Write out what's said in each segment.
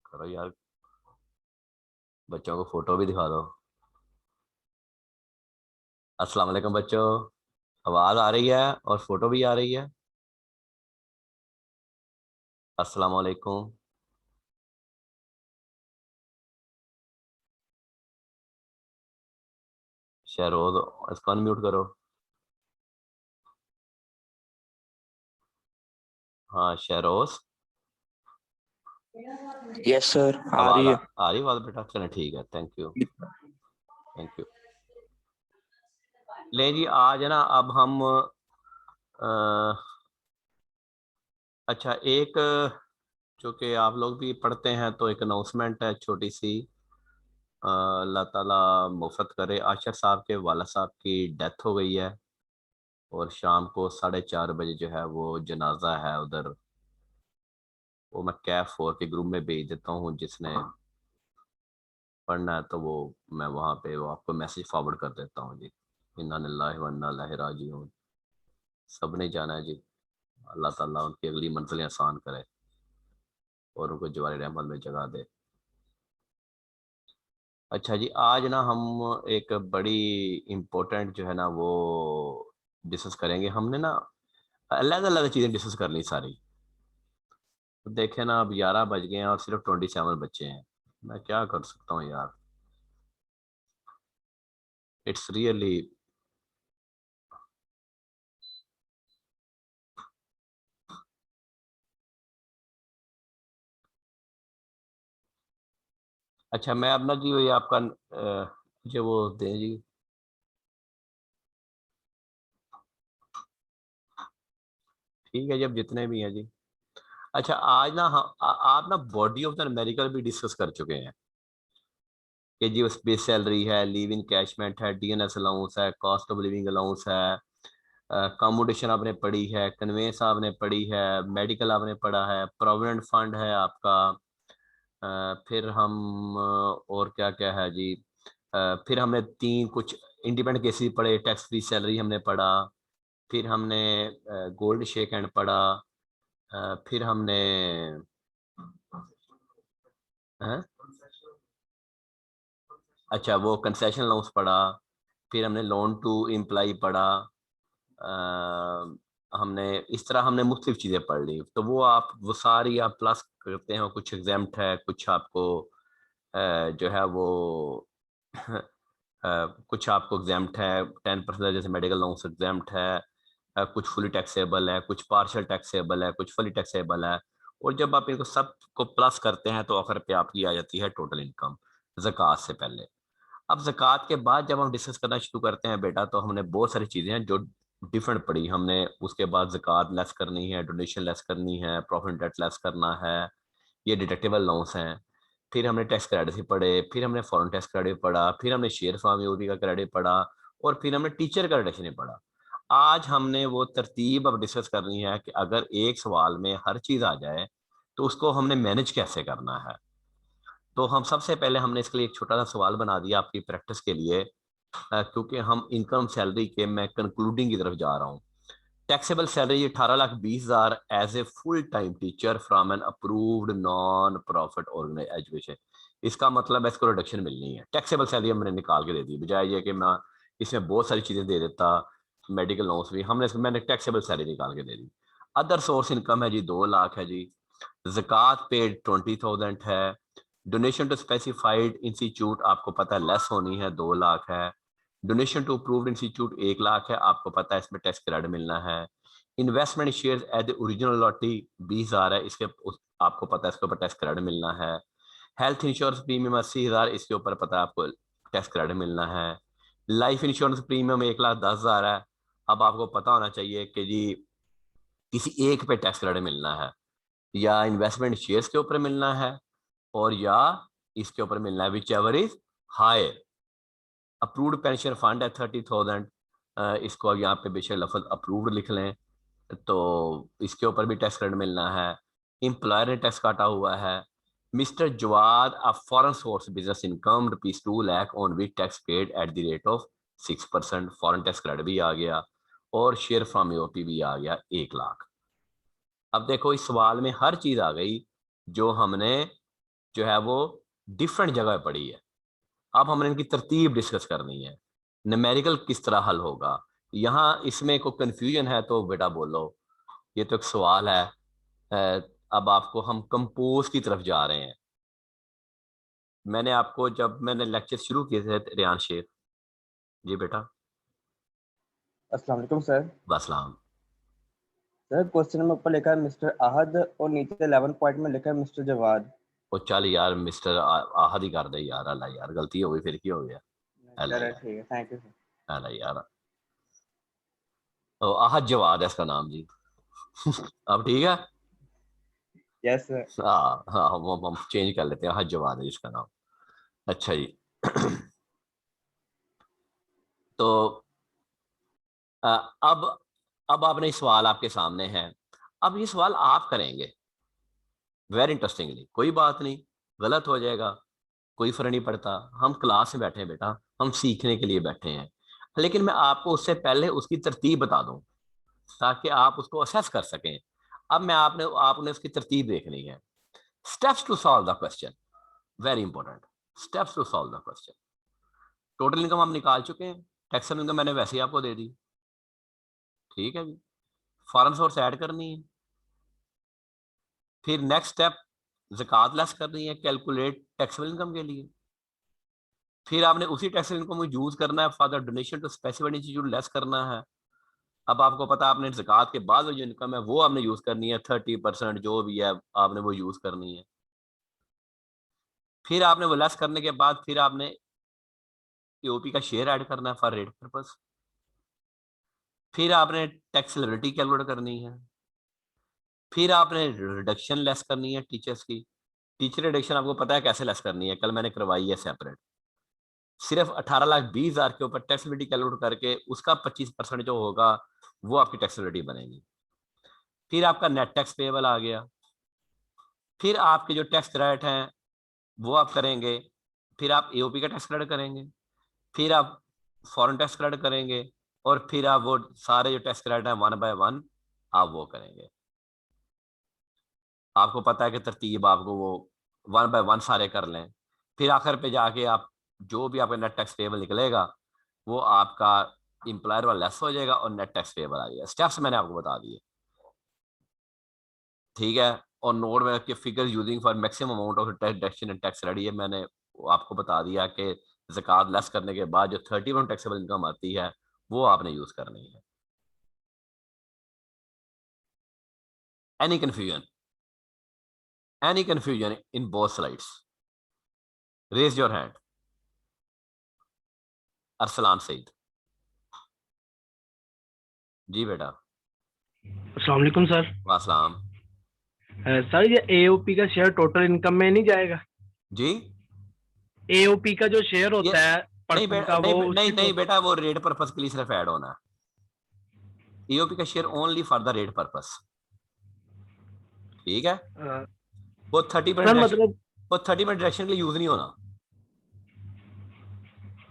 करो यार, बच्चों को फोटो भी दिखा दो। अस्सलाम वालेकुम बच्चों, आवाज आ रही है और फोटो भी आ रही है। अस्सलाम वालेकुम। शहरोज, इसको अनम्यूट करो। हाँ शहरोज, यस सर, आ आवाज रही है। आ रही आवाज बेटा? चलें ठीक है, थैंक यू। Thank you. ले जी, आज है ना, अब हम अच्छा, एक जो कि आप लोग भी पढ़ते हैं तो एक अनाउंसमेंट है छोटी सी। अल्लाह ताला मुफत करे, आशर साहब के वाला साहब की डेथ हो गई है और शाम को 4:30 बजे जो है वो जनाजा है उधर। वो मैं कैफ 4 के ग्रुप में भेज देता हूँ, जिसने पढ़ना है तो वो मैं वहाँ पे वो आपको मैसेज फॉरवर्ड कर देता हूँ जी। इन्ना लिल्लाहि व इन्ना इलैहि राजिऊन। सब ने जाना है जी। अल्लाह ताला उनकी अगली मंजिलें आसान करे और उनको जवारी रहमत में जगह दे। अच्छा जी, आज ना हम एक बड़ी इम्पोर्टेंट जो है ना वो डिस्कस करेंगे। हमने ना अलग अलग चीज़ें डिस्कस कर ली सारी। तो देखे ना, अब 11 बज गए हैं और सिर्फ 27 बच्चे हैं। मैं क्या कर सकता हूँ यार, इट्स रियली। अच्छा, मैं अपना जी ये आपका मुझे वो दें जी। ठीक है जी, अब जितने भी हैं जी। अच्छा, आज ना आप ना बॉडी ऑफ द मेडिकल भी डिस्कस कर चुके हैं कि जी उस बेस सैलरी है, लिव इन कैशमेंट है, डीएनएस अलाउंस है, कॉस्ट ऑफ लिविंग अलाउंस है, कॉमोडेशन आपने पढ़ी है, कन्वेंस आपने पढ़ी है, मेडिकल आपने पढ़ा है, प्रोविडेंट फंड है आपका। फिर हम और क्या क्या है जी। फिर हमने तीन कुछ इंडिपेंडेंट केसेस पढ़े, टैक्स फ्री सैलरी हमने पढ़ा। फिर हमने गोल्ड शेक हैंड पढ़ा। फिर हमने हैं? अच्छा, वो कंसेशन लोन्स पढ़ा। फिर हमने लोन टू एम्प्लाई पढ़ा। हमने इस तरह हमने मुख्तलिफ चीज़ें पढ़ ली। तो वो आप वो सारी आप प्लस करते हैं, कुछ एग्जाम्प्ट है, कुछ आपको जो है वो कुछ आपको एग्जाम्प्ट है, 10% जैसे मेडिकल लोन्स एग्जाम्प्ट है। कुछ फुली टैक्सेबल है, कुछ पार्शियल टैक्सेबल है, कुछ फुली टैक्सेबल है। और जब आप इनको सबको प्लस करते हैं तो आखिर पे आपकी आ जाती है टोटल इनकम, ज़कात से पहले। अब ज़कात के बाद जब हम डिस्कस करना शुरू करते हैं बेटा, तो हमने बहुत सारी चीज़ें हैं जो डिफरेंट पड़ी हमने। उसके बाद ज़कात लेस करनी है, डोनेशन लेस करनी है, प्रॉफिट डेट लेस करना है, ये डिडक्टेबल लॉन्स हैं। फिर हमने टैक्स क्रेडिट भी पढ़े, फिर हमने फॉरेन टैक्स क्रेडिट पढ़ा, फिर हमने शेयर फार्म यूरी का क्रेडिट पढ़ा, और फिर हमने टीचर का रिडक्शन पढ़ा। आज हमने वो तरतीब अब डिस्कस करनी है कि अगर एक सवाल में हर चीज़ आ जाए तो उसको हमने मैनेज कैसे करना है। तो हम सबसे पहले हमने इसके लिए एक छोटा सा सवाल बना दिया आपकी प्रैक्टिस के लिए, क्योंकि हम इनकम सैलरी के मैं कंक्लूडिंग की तरफ जा रहा हूँ। Taxable salary 18,20,000 as a full time teacher from an approved non profit organise education. इसका मतलब है इसको रिडक्शन मिलनी है। टैक्सेबल सैलरी हमने निकाल के दे दी, बजाय ये कि मैं इसमें बहुत सारी चीज़ें दे देता, मेडिकल नोट्स भी हमने मैंने टैक्सेबल सैलरी निकाल के दे दी। अदर सोर्स इनकम है जी 2 लाख है जी। ज़कात पेड 20,000 है। डोनेशन टू स्पेसिफाइड इंस्टीट्यूट आपको पता है लेस होनी है, 2 लाख है। Donation to approved institute 1 lakh है, आपको पता है इसमें टैक्स क्रेडिट मिलना है। इन्वेस्टमेंट शेयर एज ओरिजिनल लॉटी 20,000 है, आपको पता है इसके ऊपर टैक्स क्रेडिट मिलना है। हेल्थ इंश्योरेंस प्रीमियम 80,000, इसके ऊपर पता है आपको टैक्स क्रेडिट मिलना है। लाइफ इंश्योरेंस प्रीमियम 1,10,000 है। अब आपको पता होना चाहिए कि जी किसी एक पे टैक्स क्रेडिट मिलना है, या इन्वेस्टमेंट शेयर्स के ऊपर मिलना है, और या इसके ऊपर मिलना है, whichever is higher. Approved pension fund है 30,000, इसको यहाँ पे बेशक लफ्ज अप्रूव्ड लिख लें, तो इसके ऊपर भी टैक्स क्रेडिट मिलना है। एम्प्लॉयर ने टैक्स काटा हुआ है। Mister Jawad a foreign source business income ₹2 lakh on which tax paid at the rate of 6%, foreign tax credit भी आ गया, और शेयर फ्रॉम यूपी भी आ गया 1 लाख। अब देखो इस सवाल में हर चीज आ गई जो हमने जो है वो डिफरेंट जगह पड़ी है। अब हमने इनकी तरतीब डिस्कस करनी है, न्यूमेरिकल किस तरह हल होगा। यहाँ इसमें कोई कंफ्यूजन है तो बेटा बोलो, ये तो एक सवाल है। अब आपको हम कंपोज की तरफ जा रहे हैं। मैंने आपको जब मैंने लेक्चर शुरू किए थे रियान शेख जी बेटा। अस्सलाम वालेकुम सर। वसलाम। सर क्वेश्चन नंबर ऊपर लिखा है मिस्टर अहद और नीचे 11 पॉइंट में लिखा है मिस्टर जवाद। वो चल यार मिस्टर आहद ही कर दे यार, अल्लाह यार गलती हो गई, फिर की हो गया। अल्लाह चलो यार, ठीक है, थैंक यू सर। अल्लाह यार। तो आहद जवाद है इसका नाम जी। अब ठीक है। Yes sir. हाँ हाँ, हम चेंज कर लेते हैं, आहद जवाद है इसका नाम। अच्छा जी। तो अ, अब अब आपने सवाल आपके सामने है। अब ये सवाल आप करेंगे वेरी इंटरेस्टिंगली। कोई बात नहीं, गलत हो जाएगा, कोई फर्क नहीं पड़ता। हम क्लास में बैठे हैं बेटा, हम सीखने के लिए बैठे हैं। लेकिन मैं आपको उससे पहले उसकी तरतीब बता दूं ताकि आप उसको असेस कर सकें। अब मैं आपने आपने उसकी तरतीब देखनी है। Steps to solve the question, very important. Steps to solve the question. Total income हम निकाल चुके हैं, टैक्सेबल इनकम मैंने वैसे ही आपको दे दी। ठीक है जी। फॉरेन सोर्स ऐड करनी है। फिर नेक्स्ट स्टेप, ज़कात लेस करनी है कैलकुलेट टैक्सेबल इनकम के लिए। फिर आपने उसी टैक्सेबल इनकम को यूज करना है for the donation to specified institute, less करना है। अब आपको पता है आपने ज़कात के बाद जो इनकम है वो आपने यूज करनी है, 30% जो भी है आपने वो यूज करनी है। फिर आपने वो लेस करने के बाद फिर आपने ईओपी का शेयर ऐड करना है फॉर रेट पर्पस। फिर आपने टैक्स लायबिलिटी कैलकुलेट करनी है। फिर आपने रिडक्शन लेस करनी है टीचर्स की। टीचर रिडक्शन आपको पता है कैसे लेस करनी है, कल मैंने करवाई है सेपरेट। सिर्फ 18,20,000 के ऊपर टैक्सेबिलिटी कैलकुलेट करके उसका 25% जो होगा वो आपकी टैक्सेबिलिटी बनेगी। फिर आपका नेट टैक्स पेएबल आ गया। फिर आपके जो टैक्स क्रेडिट हैं वो आप करेंगे। फिर आप एओपी का टैक्स क्रेडिट करेंगे। फिर आप फॉरेन टैक्स क्रेडिट करेंगे। और फिर आप वो सारे जो टैक्स क्रेडिट हैं 1 बाय 1 आप वो करेंगे। आपको पता है कि तरतीब आपको वो 1 बाय 1 सारे कर लें। फिर आखिर पे जाके आप जो भी आपका नेट टैक्स पेएबल निकलेगा वो आपका इंप्लायर वाला लेस हो जाएगा और नेट टैक्स पेएबल आ जाएगा। स्टेप्स मैंने आपको बता दिए, ठीक है। और नोट में के figure using for maximum amount of tax deduction and tax ready है, मैंने आपको बता दिया कि ज़कात लेस करने के बाद जो 31 टैक्सेबल इनकम आती है वो आपने यूज करनी है। Any confusion, any confusion in both slides, raise your hand. Arsalan Saeed ji बेटा। अस्सलाम वालेकुम सर। वासलाम सर ये एओपी का शेयर टोटल इनकम में नहीं जाएगा? जी। एओपी का जो शेयर ये होता है नहीं पर्सन का, वो नहीं उसकी नहीं बेटा, वो रेट पर्पस के लिए सिर्फ ऐड होना है। ईओपी का share only for the rate purpose, ठीक है। अ, वो 30% सर डायरेक्शन, मतलब वो 30% डायरेक्शन के लिए यूज नहीं होना।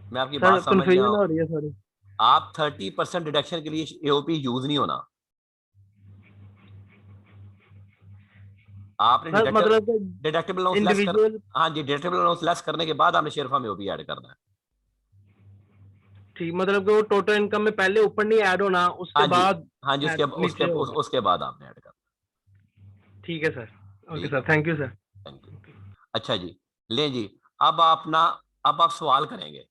मैं आपकी सर बात समझ रहा कंफ्यूजन हूँ। हो रही है सॉरी। आप 30% डिडक्शन के लिए एओपी यूज नहीं होना। आपने सर मतलब डिडक्टेबल अलाउंस लेस कर, इंडिविजुअल, हाँ जी, डिडक्टेबल अलाउंस लेस करने के बाद आपने शेयर फॉर्म एओपी ऐड करना है। ठीक, मतलब कि वो टोटल इनकम में पहले ऊपर नहीं ऐड होना, उसके हाँ जी, बाद हाँ जी, नीचे होगा। उसके बाद आपने ऐड करना। ठीक है सर। ओके ठीक है, sir, thank you sir. Thank you. अच्छा जी, ले जी। अब आप ना, अब आप सवाल करेंगे,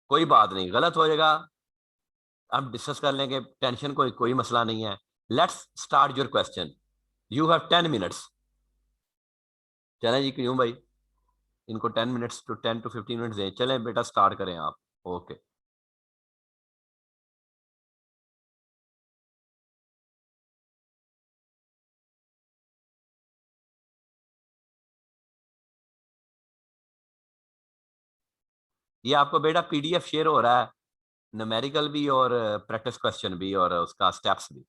कोई बात नहीं, गलत हो जाएगा, हम डिस्कस कर लेंगे, टेंशन कोई मसला नहीं है। Let's start your question. You have 10 minutes. चलें जी, क्यों भाई, इनको 10 मिनट्स टू 10 to 15 मिनट्स दें। चलें बेटा, स्टार्ट करें आप। ओके। ये आपको बेटा पीडीएफ शेयर हो रहा है, न्यूमेरिकल भी और प्रैक्टिस क्वेश्चन भी और उसका स्टेप्स भी।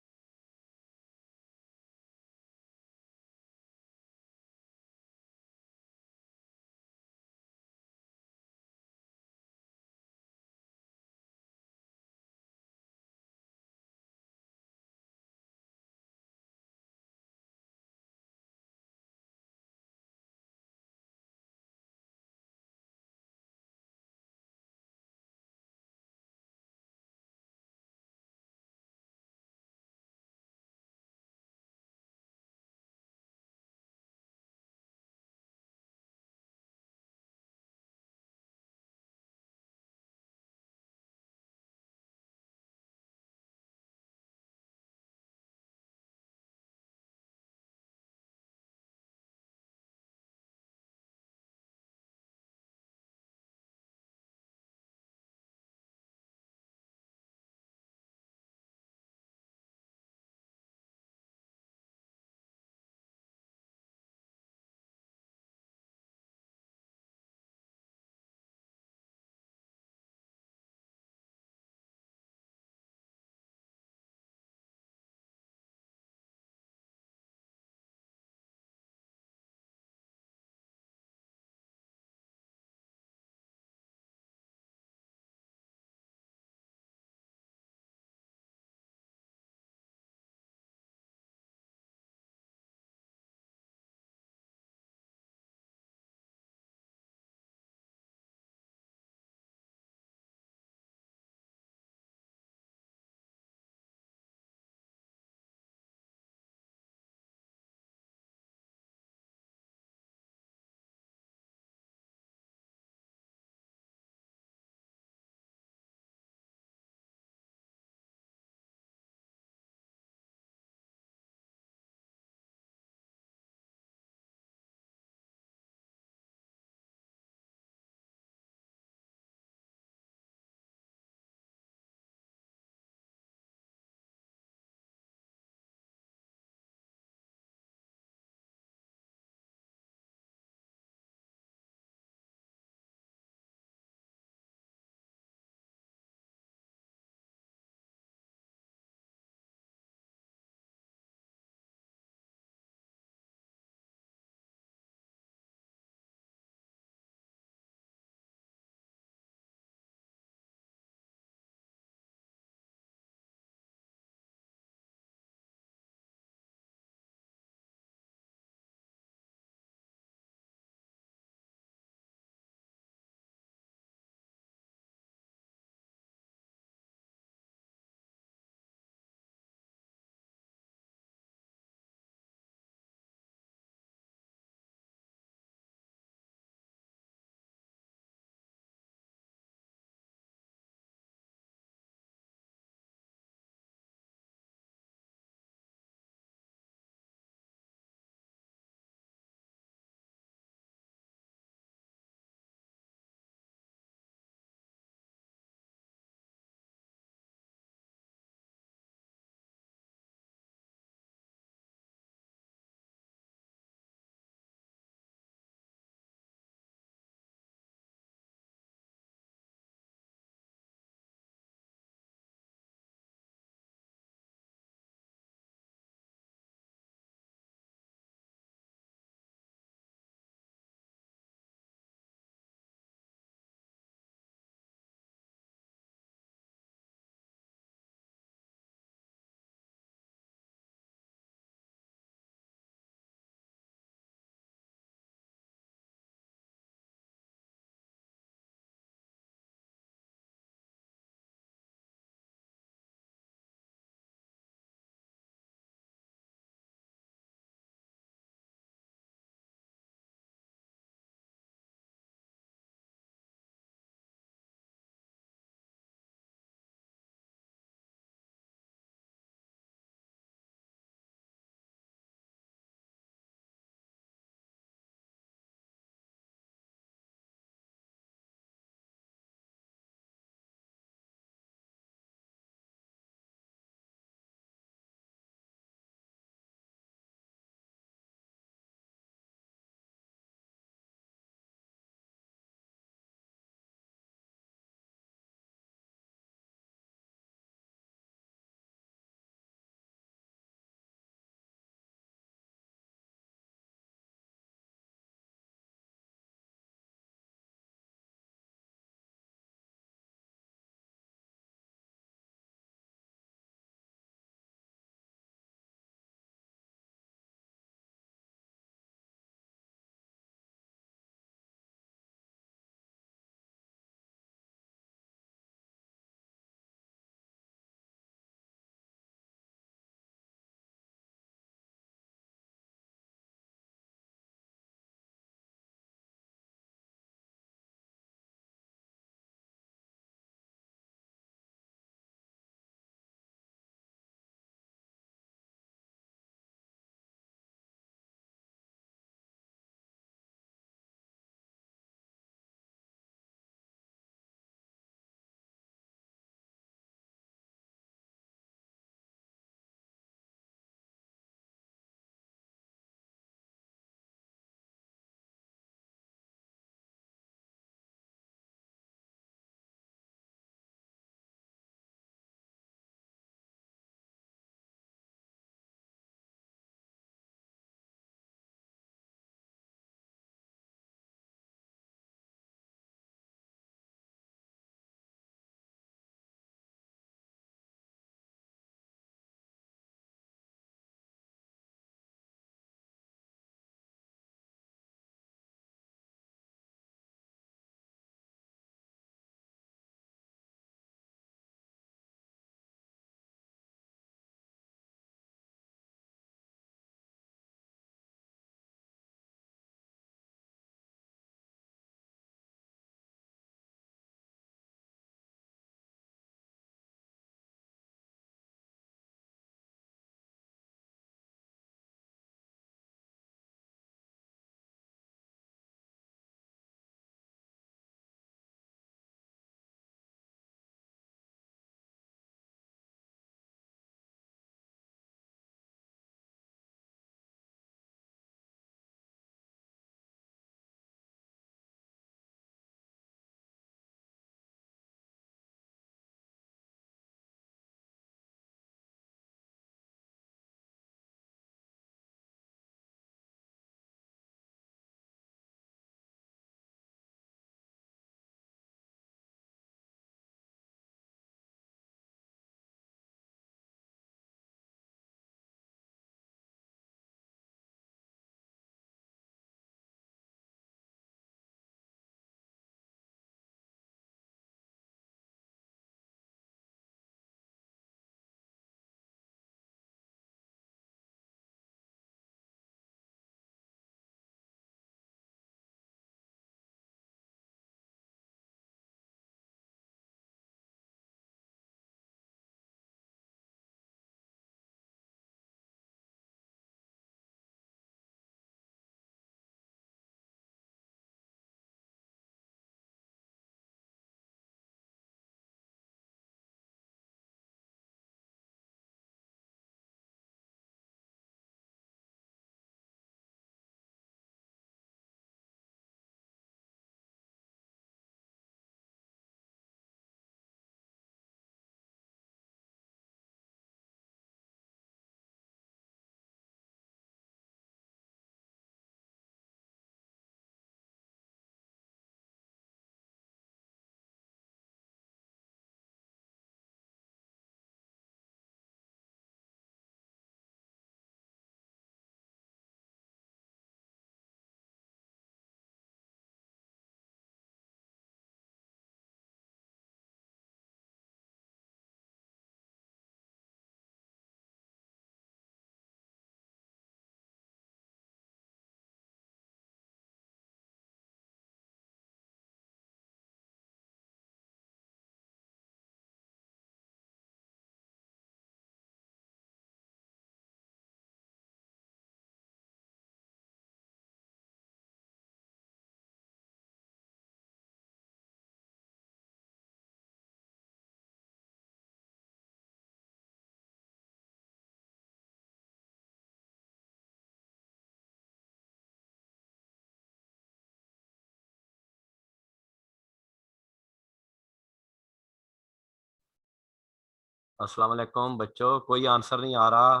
अस्सलाम वालेकुम बच्चों, कोई आंसर नहीं आ रहा,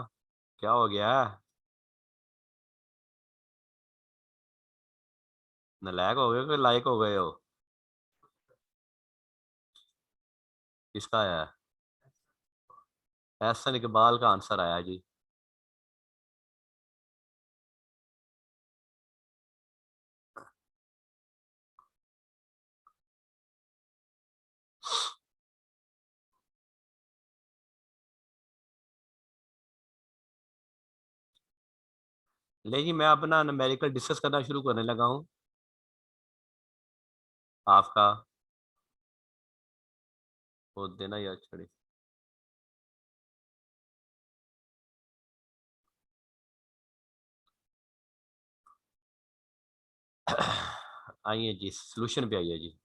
क्या हो गया है? नालायक हो गए हो कि लायक हो गए हो? किसका आया है? एहसन इकबाल का आंसर आया जी। ले जी, मैं अपना न्यूमेरिकल डिस्कस करना शुरू करने लगा हूँ। आपका वो देना यार छड़ी। आइए जी, सॉल्यूशन पे आइए जी।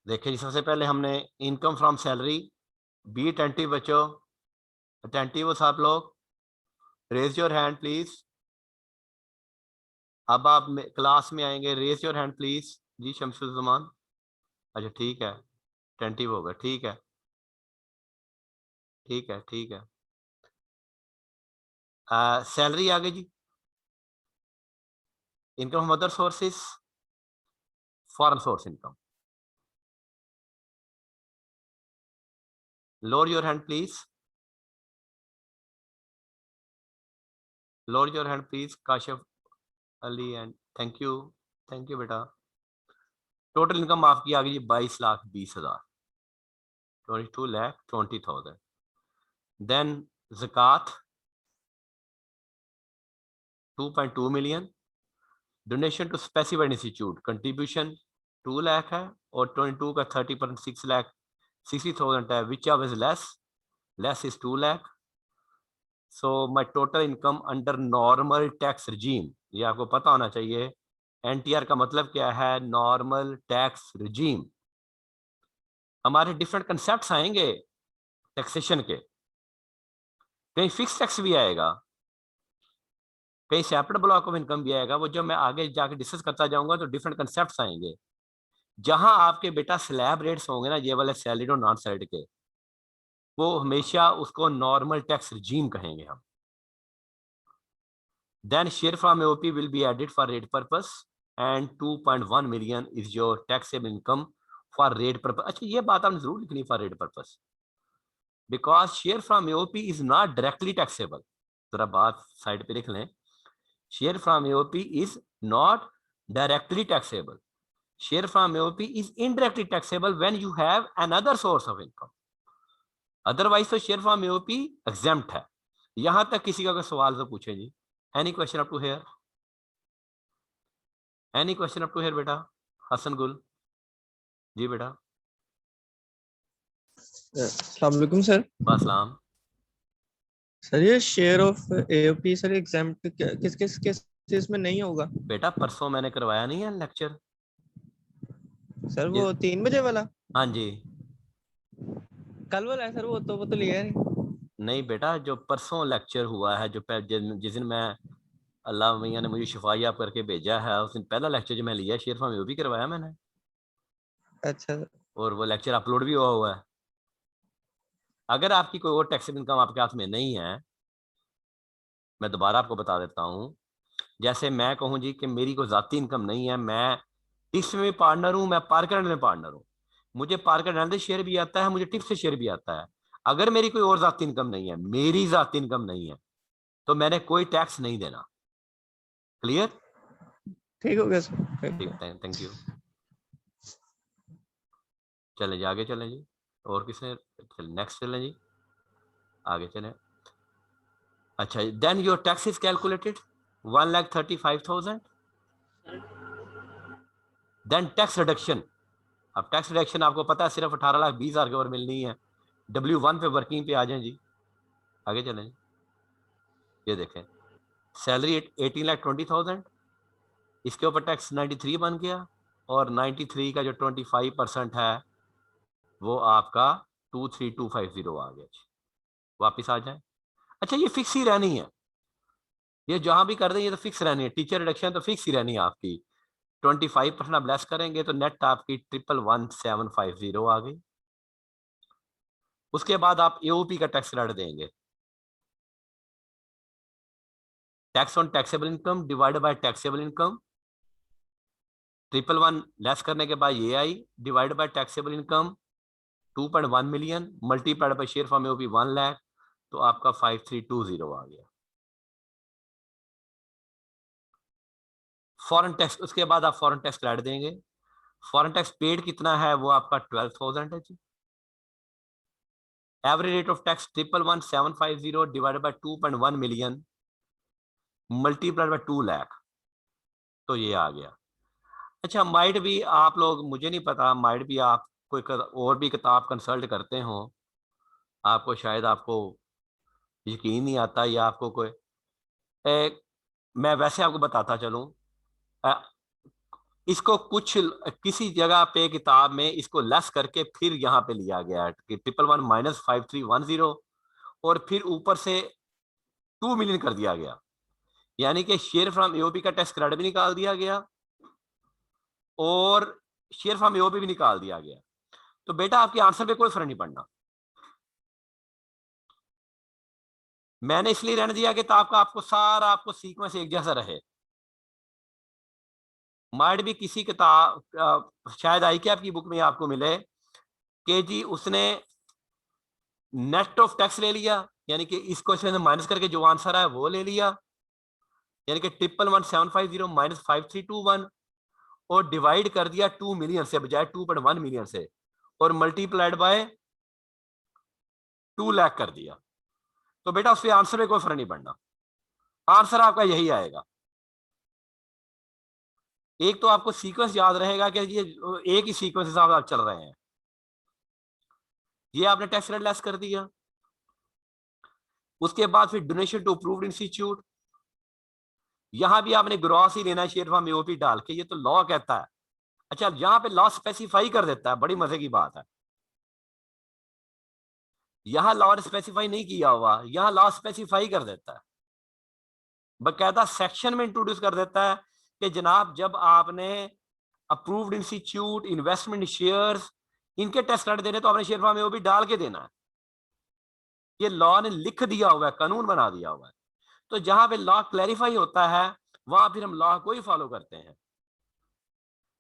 देखिए जी, सबसे पहले हमने income from salary, be attentive बच्चों, अटेंटिव हो सब लोग, रेज योर हैंड प्लीज। अब आप क्लास में आएंगे, रेज योर हैंड प्लीज जी। शमसुल जमान, अच्छा ठीक है, अटेंटिव होगा, ठीक है ठीक है ठीक है। सैलरी आ गई जी। Income from other sources, foreign source income. Lower your hand please, lower your hand please, Kashif Ali and thank you बेटा। टोटल इनकम आपकी आ गई 22,20,000, 22,20,000। देन ज़कात 2.2 million, donation to specified institute contribution 2 lakh है, और 22 का 30% 6 लाख 60,000 है, which of is less is 2 lakh. So my total income under normal tax regime, ये आपको पता होना चाहिए। एनटीआर का मतलब क्या है? Normal tax regime. हमारे डिफरेंट कंसेप्ट्स आएंगे टैक्सेशन के, कहीं फिक्स टैक्स भी आएगा, कहीं सेपरेट ब्लॉक ऑफ इनकम भी आएगा। वो जब मैं आगे जाके डिस्कस करता जाऊंगा तो डिफरेंट कंसेप्ट्स आएंगे। जहां आपके बेटा स्लैब रेट्स होंगे ना, ये वाले सैलरीड और नॉन सैलरीड के, वो हमेशा उसको नॉर्मल टैक्स रिजीम कहेंगे हम। Then share from AOP will be added for rate purpose, and 2.1 million is your taxable income for rate purpose. अच्छा, ये बात आपने जरूर लिखनी, for rate purpose, because share from AOP is not directly taxable. जरा बात साइड पे लिख लें, share from AOP is not directly taxable, share from AOP is indirectly taxable when you have another source of income, otherwise तो share from AOP exempt है। यहां तक किसी का कोई सवाल तो पूछे जी। Any question up to here? Any question up to here बेटा? हसन गुल जी बेटा। अस्सलाम वालेकुम सर। वासलाम। सर ये share of AOP sir exempt किस किस केसेस में नहीं होगा? बेटा परसों मैंने करवाया नहीं है लेक्चर? सर वो 3 बजे वाला? हाँ जी। कल वाला है सर, वो तो लिया नहीं। नहीं बेटा, जो परसों लेक्चर हुआ है, जो जिस दिन मैं, अल्लाह मियाँ ने मुझे शिफायाब करके भेजा है, उस दिन पहला लेक्चर जो मैं लिया, शेयर फ्रॉम एओपी करवाया मैंने। अच्छा। और वो लेक्चर अपलोड भी हुआ है। अगर आपकी कोई और टैक्सेबल इनकम आपके हाथ में नहीं है, मैं दोबारा आपको बता देता हूँ। जैसे मैं कहूँ जी कि मेरी कोई ज़ाती इनकम नहीं है, मैं टिप्स में पार्टनर हूँ, मैं पार्कर में पार्टनर हूँ, मुझे पार्कर एनालिसिस शेयर भी आता है, मुझे टिप्स से शेयर भी आता है। अगर मेरी कोई और ज़ाती इनकम नहीं है, मेरी ज़ाती इनकम नहीं है, तो मैंने कोई टैक्स नहीं देना। क्लियर? ठीक हो गया सर। ठीक, थैंक यू। चलें जी, आगे चलें जी। और किसने? नेक्स्ट चलें जी, आगे चलें। अच्छा, then your tax is calculated 1,35,000। Then tax reduction. अब टैक्स रिडक्शन आपको पता है सिर्फ 18,20,000 के ऊपर मिलनी है। W1 पे वर्किंग पे आ जाएं जी, आगे चलें। ये देखें, सैलरी 18,20,000, इसके ऊपर टैक्स 93 बन गया, और 93 का जो 25% है वो आपका 23,250 आ गया जी। वापिस आ जाए। अच्छा, ये फिक्स ही रहनी है, ये जहां भी कर दें ये तो फिक्स रहनी है। टीचर रिडक्शन तो फिक्स ही रहनी है आपकी। 25% आप लेस करेंगे तो नेट आपकी 111,750 आ गई। उसके बाद आप एओपी का टैक्स क्रेडिट देंगे, tax on taxable income divided by taxable income, 111 less करने के बाद ये आई divided by taxable income 2.1 million multiplied by share from AOP 1 lakh, तो आपका 5320 आ गया। फॉरेन टैक्स, उसके बाद आप फॉरेन टैक्स क्रेडिट देंगे। फॉरेन टैक्स पेड कितना है, वो आपका 12,000 है जी। Average rate of tax 111,750 divided by 2.1 million multiplied by 2 lakh, तो ये आ गया। अच्छा, माइट भी आप लोग, मुझे नहीं पता, माइट भी आप कोई और भी किताब कंसल्ट करते हो, आपको शायद आपको यकीन नहीं आता या आपको कोई मैं वैसे आपको बताता चलूं, इसको कुछ किसी जगह पे किताब में इसको लेस करके फिर यहाँ पे लिया गया है कि 111 - 5310 और फिर ऊपर से 2 मिलियन कर दिया गया, यानी कि शेयर फ्रॉम एओपी का टैक्स क्रेडिट भी निकाल दिया गया और शेयर फ्रॉम एओपी भी निकाल दिया गया। तो बेटा आपके आंसर पे कोई फर्क नहीं पड़ना। मैंने इसलिए रहने दिया कि आपका आपको सारा आपको सीक्वेंस एक जैसा रहे। माइट भी किसी किताब शायद आई कि आपकी बुक में आपको मिले कि जी उसने नेट ऑफ टैक्स ले लिया, यानी कि इस क्वेश्चन में माइनस करके जो आंसर है वो ले लिया, यानी कि 111,750 - 5321 और डिवाइड कर दिया 2 मिलियन से बजाय 2.1 मिलियन से और मल्टीप्लाइड बाय 2 लाख कर दिया। तो बेटा उसके आंसर में कोई फर्क नहीं पड़ना, आंसर आपका यही आएगा। एक तो आपको सीक्वेंस याद रहेगा कि ये एक ही सीक्वेंस के साथ आप चल रहे हैं। ये आपने टैक्स रेट लेस कर दिया, उसके बाद फिर डोनेशन टू अप्रूव्ड इंस्टीट्यूट, यहां भी आपने ग्रॉस ही लेना है शेयर फॉर्म एओपी डाल के, ये तो लॉ कहता है। अच्छा, यहां पे लॉ स्पेसिफाई कर देता है, बड़ी मजे की बात है। यहां लॉ स्पेसिफाई नहीं किया हुआ, यहां लॉ स्पेसिफाई कर देता है, बकायदा सेक्शन में इंट्रोड्यूस कर देता है कि जनाब जब आपने अप्रूव्ड इंस्टीट्यूट, इन्वेस्टमेंट शेयर्स, इनके टैक्स क्रेडिट देने तो आपने शेयर फॉर्म एओपी डाल के देना है। ये लॉ ने लिख दिया हुआ है, कानून बना दिया हुआ है। तो जहां पे लॉ क्लैरिफाई होता है वहां फिर हम लॉ को ही फॉलो करते हैं।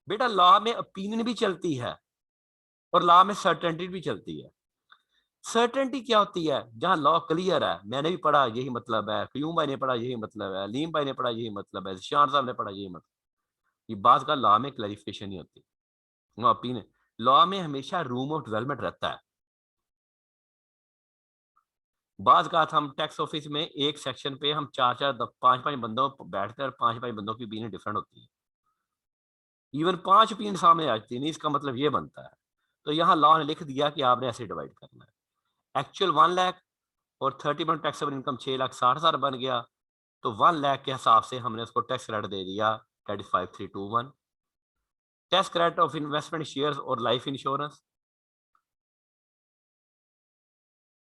बेटा लॉ में ओपिनियन भी चलती है और लॉ में सर्टेनिटी भी चलती है। सर्टेनिटी क्या होती है, जहां लॉ क्लियर है, मैंने भी पढ़ा यही मतलब है, क्यूम भाई ने पढ़ा यही मतलब है, लीम भाई ने पढ़ा यही मतलब है, शान साहब ने पढ़ा यही मतलब, ये बात का लॉ में क्लैरिफिकेशन नहीं होती। ओपिनियन लॉ में हमेशा रूम ऑफ डेवलपमेंट रहता है। बात का हम टैक्स ऑफिस में एक सेक्शन पे हम 4-4 5-5 बंदों बैठते हैं और 5-5 बंदों की ओपिनियन डिफरेंट होती है, इवन 5 ओपिनियन सामने आती नहीं, इसका मतलब ये बनता है। तो यहाँ लॉ ने लिख दिया कि आपने ऐसे डिवाइड करना है। एक्चुअल 1 लाख और 30% टैक्सेबल इनकम 6,60,000 बन गया, तो 1 लाख के हिसाब से हमने उसको टैक्स क्रेडिट दे दिया 5321। Tax credit of investment shares और लाइफ इंश्योरेंस,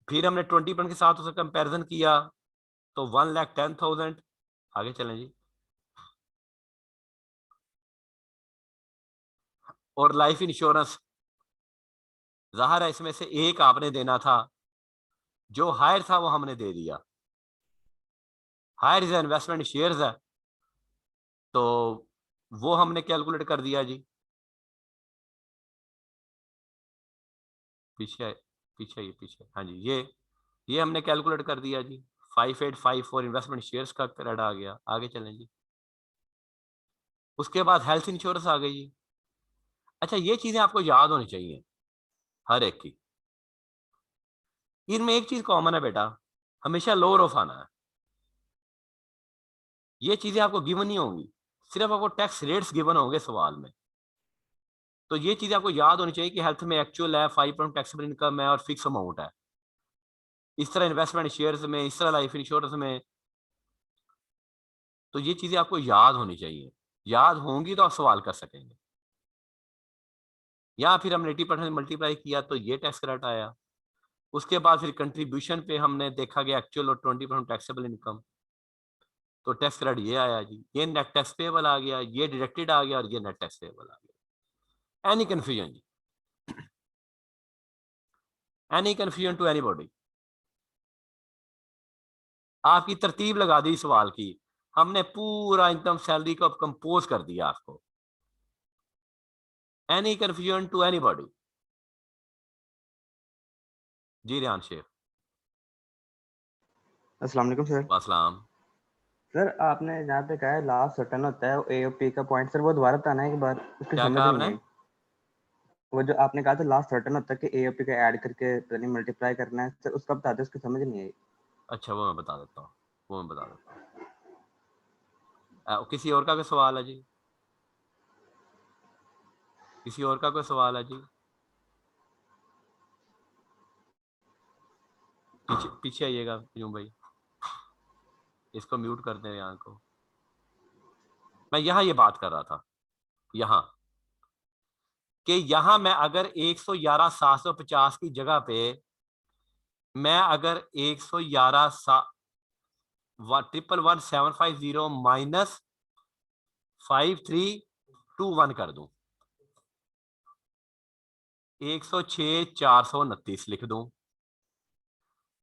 फिर हमने 20% के साथ उसका कंपैरिजन किया तो 1,10,000। आगे चलें जी। और लाइफ इंश्योरेंस जाहिर है इसमें से एक आपने देना था, जो हायर था वो हमने दे दिया। हायर इज इन्वेस्टमेंट शेयर्स है तो वो हमने कैलकुलेट कर दिया जी। पीछे पीछे हाँ जी, ये हमने कैलकुलेट कर दिया जी। 5854 इन्वेस्टमेंट शेयर्स का क्रेडिट आ गया। आगे चलें जी। उसके बाद हेल्थ इंश्योरेंस आ गई जी। अच्छा, ये चीजें आपको याद होनी चाहिए हर एक की। इनमें एक चीज कॉमन है बेटा, हमेशा लोअर ऑफ आना है। ये चीजें आपको गिवन नहीं होंगी, सिर्फ आपको टैक्स रेट्स गिवन होंगे सवाल में। तो ये चीजें आपको याद होनी चाहिए कि हेल्थ में एक्चुअल है, 5% टैक्सेबल इनकम है और फिक्स अमाउंट है। इस तरह इन्वेस्टमेंट शेयर्स में, इस तरह लाइफ इंश्योरेंस में। तो ये चीजें आपको याद होनी चाहिए, याद होंगी तो आप सवाल कर सकेंगे। या फिर हमने 80% मल्टीप्लाई किया तो ये टैक्स क्रेडिट आया। उसके बाद फिर कंट्रीब्यूशन पे हमने देखा गया एक्चुअल और 20% टैक्सेबल इनकम, तो टैक्स क्रेडिट ये आया जी, ये नेट टैक्स पेबल आ गया, ये डिडक्टेड आ गया और ये नेट टैक्स पेबल आ गया। एनी कंफ्यूजन जी? Any confusion to anybody? आपकी तरतीब लगा दी सवाल की, हमने पूरा इनकम सैलरी को कंपोज कर दिया आपको। Any confusion to anybody? जी रियान शेख। अस्सलाम वालेकुम सर। वासलाम। सर आपने जहाँ पे कहा है लास्ट सर्टन होता है एओपी का पॉइंट, सर वो दोबारा बताना है एक बार, उसकी क्या समझ कहा नहीं आपने? आई। वो जो आपने कहा था लास्ट सर्टन होता है कि एओपी का ऐड करके पता नहीं मल्टीप्लाई करना है, सर उसका बता दो, उसकी समझ नहीं आई। अच्छा वो मैं बता देता हूँ, वो मैं बता देता हूँ। किसी और का कोई सवाल है जी? किसी और का कोई सवाल है जी? पीछे पीछे आइएगा यूं भाई, इसको म्यूट कर दें यहाँ को। मैं यहाँ ये बात कर रहा था यहाँ कि यहाँ मैं अगर 111,750 की जगह पे मैं अगर 111,111,750 माइनस 5321 कर दूं, 106,429 लिख दूं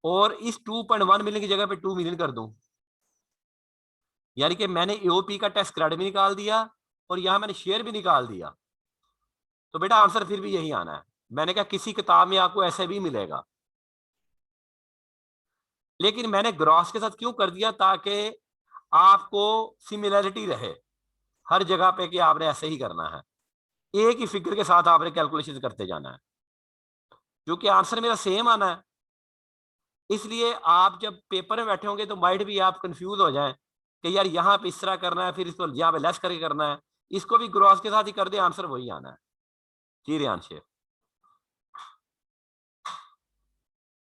और इस 2.1 मिलियन की जगह पे 2 मिलियन कर दूं, यानी कि मैंने एओपी का टैक्स क्रेडिट भी निकाल दिया और यहां मैंने शेयर भी निकाल दिया। तो बेटा आंसर फिर भी यही आना है। मैंने कहा किसी किताब में आपको ऐसे भी मिलेगा, लेकिन मैंने ग्रॉस के साथ क्यों कर दिया, ताकि आपको सिमिलरिटी रहे हर जगह पे कि आपने ऐसे ही करना है, एक ही फिगर के साथ आपने कैलकुलेशन करते जाना है, क्योंकि आंसर मेरा सेम आना है। इसलिए आप जब पेपर में बैठे होंगे तो माइट भी आप कंफ्यूज हो जाएं कि यार यहाँ पे इस तरह करना है, फिर इसको यहाँ पे लेस करके करना है, इसको भी ग्रॉस के साथ ही कर दे, आंसर वही आना है। जी रियान शेख,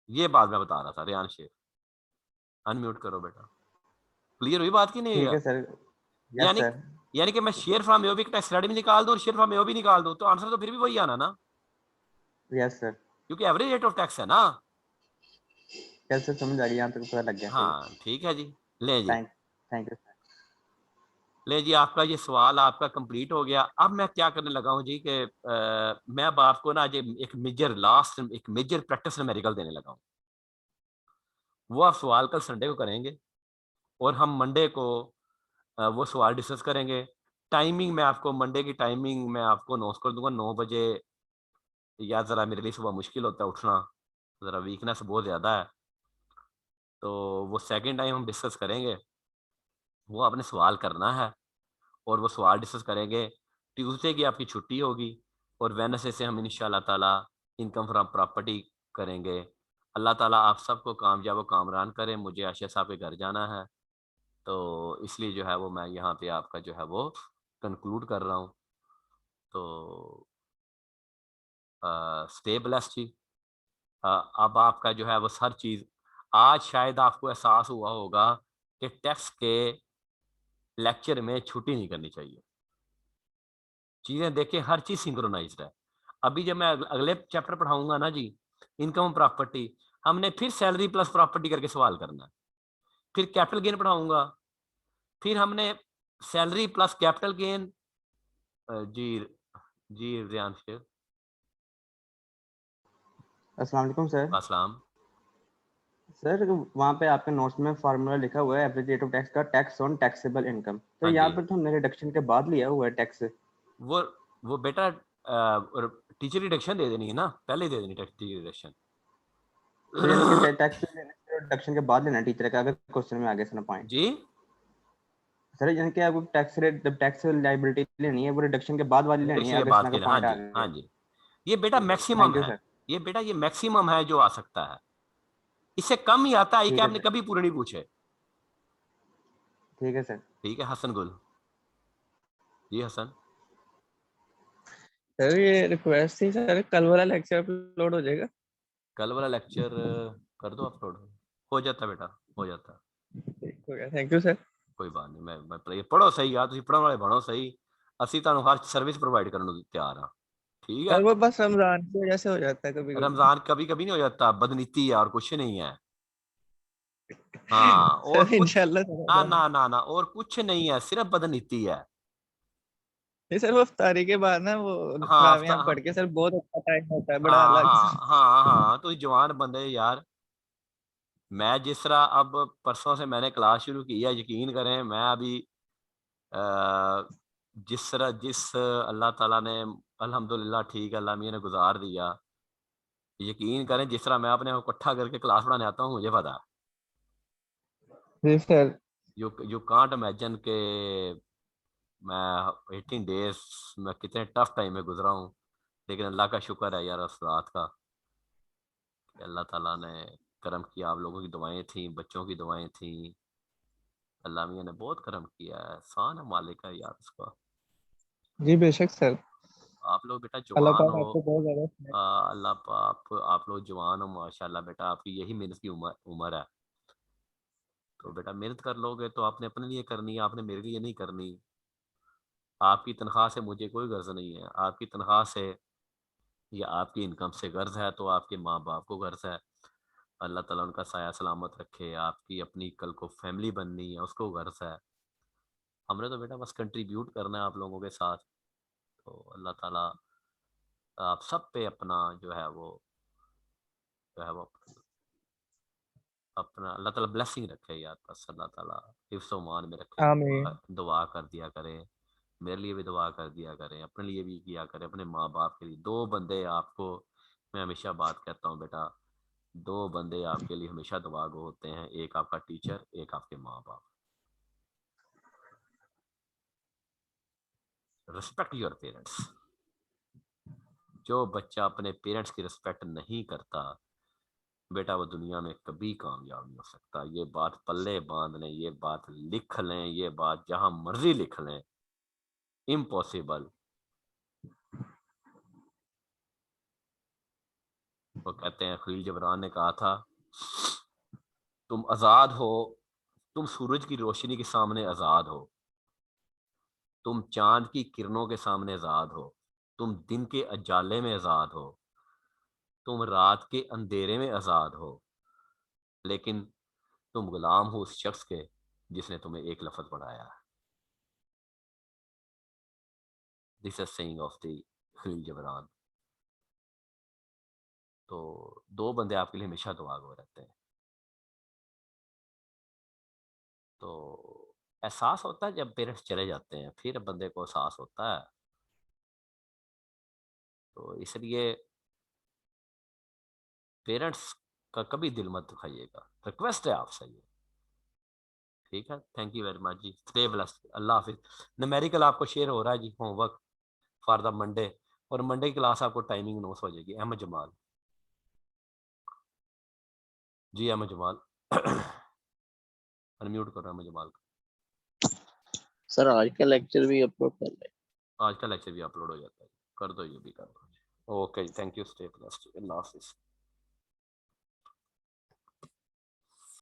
ये बात मैं बता रहा था। रियान शेख अनम्यूट करो बेटा। क्लियर हुई बात की नहीं? ठीक है सर। यस यानी सर। यानी कि मैं शेयर फ्रॉम एओबी का टैक्स क्रेडिट भी निकाल दूं और शेयर फ्रॉम एओबी निकाल दूं, तो आंसर तो फिर भी वही आना ना, यस सर। क्योंकि एवरेज रेट ऑफ टैक्स है ना। यस सर, समझ आ गई, यहाँ तक पता लग गया। सही। हाँ ठीक है जी। ले जी, थैंक यू सर। ले जी, आपका ये सवाल आपका कंप्लीट हो गया। अब मैं क्या करने लगा हूँ जी कि मैं अब आपको ना आज एक मेजर प्रैक्टिस न्यूमेरिकल देने लगा हूँ। वो आप सवाल कल संडे को करेंगे और हम मंडे को वो सवाल डिस्कस करेंगे। टाइमिंग मैं आपको मंडे की टाइमिंग मैं आपको अनाउंस कर दूंगा 9 बजे। या ज़रा मेरे लिए सुबह मुश्किल होता है उठना, ज़रा वीकनेस बहुत ज़्यादा है, तो वो सेकंड टाइम हम डिस्कस करेंगे। वो आपने सवाल करना है और वो सवाल डिस्कस करेंगे। ट्यूसडे की आपकी छुट्टी होगी और वेडनेसडे से हम इंशाल्लाह ताला इनकम फ्रॉम प्रॉपर्टी करेंगे। अल्लाह ताला आप सबको कामयाब व कामरान करे। मुझे आशिया साहब के घर जाना है, तो इसलिए जो है वो मैं यहाँ पे आपका जो है वो कंक्लूड कर रहा हूँ। तो स्टे ब्लेस्ड जी। अब आपका जो है वो हर चीज़, आज शायद आपको एहसास हुआ होगा कि टैक्स के लेक्चर में छुट्टी नहीं करनी चाहिए। चीज़ें देखें, हर चीज़ सिंक्रोनाइज्ड है। अभी जब मैं अगले चैप्टर पढ़ाऊंगा ना जी, इनकम प्रॉपर्टी, हमने फिर सैलरी प्लस प्रॉपर्टी करके सवाल करना है। फिर कैपिटल गेन पढ़ाऊंगा, फिर हमने सैलरी प्लस कैपिटल गेन। जी जी रियान शेख। अस्सलाम वालेकुम सर। अस्सलाम। सर वहाँ पे आपके नोट्स में फार्मूला लिखा हुआ है एवरेज रेट ऑफ टैक्स का, टैक्स ऑन टैक्सेबल इनकम, तो हाँ यहाँ जी, पर तो हमने रिडक्शन के बाद लिया हुआ है टैक्स। वो वो बेटा टीचर रिडक्शन दे देनी है ना, पहले ही दे देनी टीचर रिडक्शन। तो यानी कि टैक्स रिडक्शन के बाद लेना टीचर का, अगर क्वेश्चन में आगे से पॉइंट। जी सर यानी कि आपको टैक्स रेट, जब टैक्स लायबिलिटी लेनी है वो रिडक्शन के बाद वाली लेनी रिडक्शन है, के अगर बाद इसमें के, का हाँ पॉइंट आ जी हाँ गया। जी। ये बेटा मैक्सिमम थैंक यू है, सर। ये बेटा ये मैक्सिमम है जो आ सकता है, इससे कम ही आता है, ये ठीक क्या है आपने सर। कभी पूरे नहीं पूछे। ठीक है सर। ठीक है हसन गुल। जी हसन। सर ये रिक्वेस्ट थी सर, कल वाला लेक्चर अपलोड हो जाएगा? कल वाला लेक्चर कर दो अपलोड, हो जाता है बेटा, हो जाता है। ठीक हो गया, थैंक यू सर। कोई बात नहीं। मैं ये पढ़ो सही यार, तुम पढ़ने वाले बनो सही, ਅਸੀਂ ਤੁਹਾਨੂੰ हर सर्विस प्रोवाइड करने को तैयार हाँ। ठीक है। सर वो बस रमजान की वजह से हो जाता है कभी कभी। रमजान कभी कभी नहीं हो जाता, बदनीति है और कुछ नहीं है। हाँ और सर इंशाल्लाह ना ना ना ना और कुछ नहीं है, सिर्फ बदनीति है। नहीं सर, वो इफ्तारी के बाद ना वो हाँ तरावियां पढ़ के सर बहुत अच्छा टाइम होता है, बड़ा हाँ अलग हाँ सा। हाँ हाँ तो जवान बंदे यार, मैं जिस तरह अब परसों से मैंने क्लास शुरू की है, यकीन करें मैं अभी जिस तरह जिस अल्लाह ताला ने अल्हम्दुलिल्लाह ठीक है, अल्लाह मियां ने गुजार दिया, यकीन करें जिस तरह मैं अपने को इकट्ठा करके क्लास पढ़ाने आता हूँ मुझे पता है। जी सर। यू कांट इमेजिन के मैं 18 डेज में कितने टफ टाइम में गुजरा हूँ, लेकिन अल्लाह का शुक्र है यार उस रात का कि अल्लाह ताला ने करम किया। आप लोगों की दुआएं थी, बच्चों की दुआएं थी, अल्लाह मियां ने बहुत करम किया है, एहसान है मालिक है यार उसका। जी बेशक सर। आप लोग बेटा अल्लाह जवान पाक हो, आपको बहुत ज्यादा। अल्लाह आप लोग जवान हो माशाल्लाह, बेटा आपकी यही मेहनत की उम्र उम्र है। तो बेटा मेहनत कर लोगे तो आपने अपने लिए करनी है, आपने मेरे लिए नहीं करनी। आपकी तनख्वाह से मुझे कोई गर्ज नहीं है, आपकी तनख्वाह से या आपकी इनकम से गर्ज है तो आपके माँ बाप को गर्ज है, अल्लाह ताला उनका साया सलामत रखे। आपकी अपनी कल को फैमिली बननी है उसको गर्ज है। हमने तो बेटा बस कंट्रीब्यूट करना है आप लोगों के साथ। तो अल्लाह ताला आप सब पे अपना जो है वो अपना अल्लाह ताला ब्लेसिंग रखे यार, बस अल्लाह ताला हिफ्ज़ व मान में रखे। आमीन। दुआ कर दिया करें, मेरे लिए भी दुआ कर दिया करें, अपने लिए भी किया करें, अपने माँ बाप के लिए। दो बंदे आपको, मैं हमेशा बात कहता हूँ बेटा, दो बंदे आपके लिए हमेशा दुआ गो होते हैं, एक आपका टीचर, एक आपके माँ बाप। Respect your parents. जो बच्चा अपने पेरेंट्स की रिस्पेक्ट नहीं करता बेटा वो दुनिया में कभी कामयाब नहीं हो सकता। ये बात पल्ले बांध लें, ये बात लिख लें, ये बात जहां मर्जी लिख लें, इम्पॉसिबल। वो कहते हैं खलील जबरान ने कहा था, तुम आजाद हो, तुम सूरज की रोशनी के सामने आजाद हो, तुम चांद की किरणों के सामने आजाद हो, तुम दिन के अजाले में आजाद हो, तुम रात के अंधेरे में आजाद हो, लेकिन तुम गुलाम हो उस शख्स के जिसने तुम्हें एक लफ्ज पढ़ाया। This is saying of the Khalil Gibran. तो दो बंदे आपके लिए हमेशा दुआ गो रहते हैं। तो एहसास होता है जब पेरेंट्स चले जाते हैं, फिर बंदे को एहसास होता है। तो इसलिए पेरेंट्स का कभी दिल मत दुखाइएगा, रिक्वेस्ट है आपसे ये। ठीक है, थैंक यू वेरी मच जी, स्टे ब्लेस्ड, अल्लाह हाफिज। न्यूमेरिकल आपको शेयर हो रहा है जी, होमवर्क फॉर द मंडे, और मंडे की क्लास आपको टाइमिंग नोट हो जाएगी। अहमद जमाल जी, अहमद जमाल अनम्यूट कर रहा है अहमद जमाल को। सर आज का लेक्चर भी अपलोड कर लें? आज का लेक्चर भी अपलोड हो जाता है, कर दो, ये भी कर दो। Okay, thank you, stay blessed, अल्लाह हाफिज।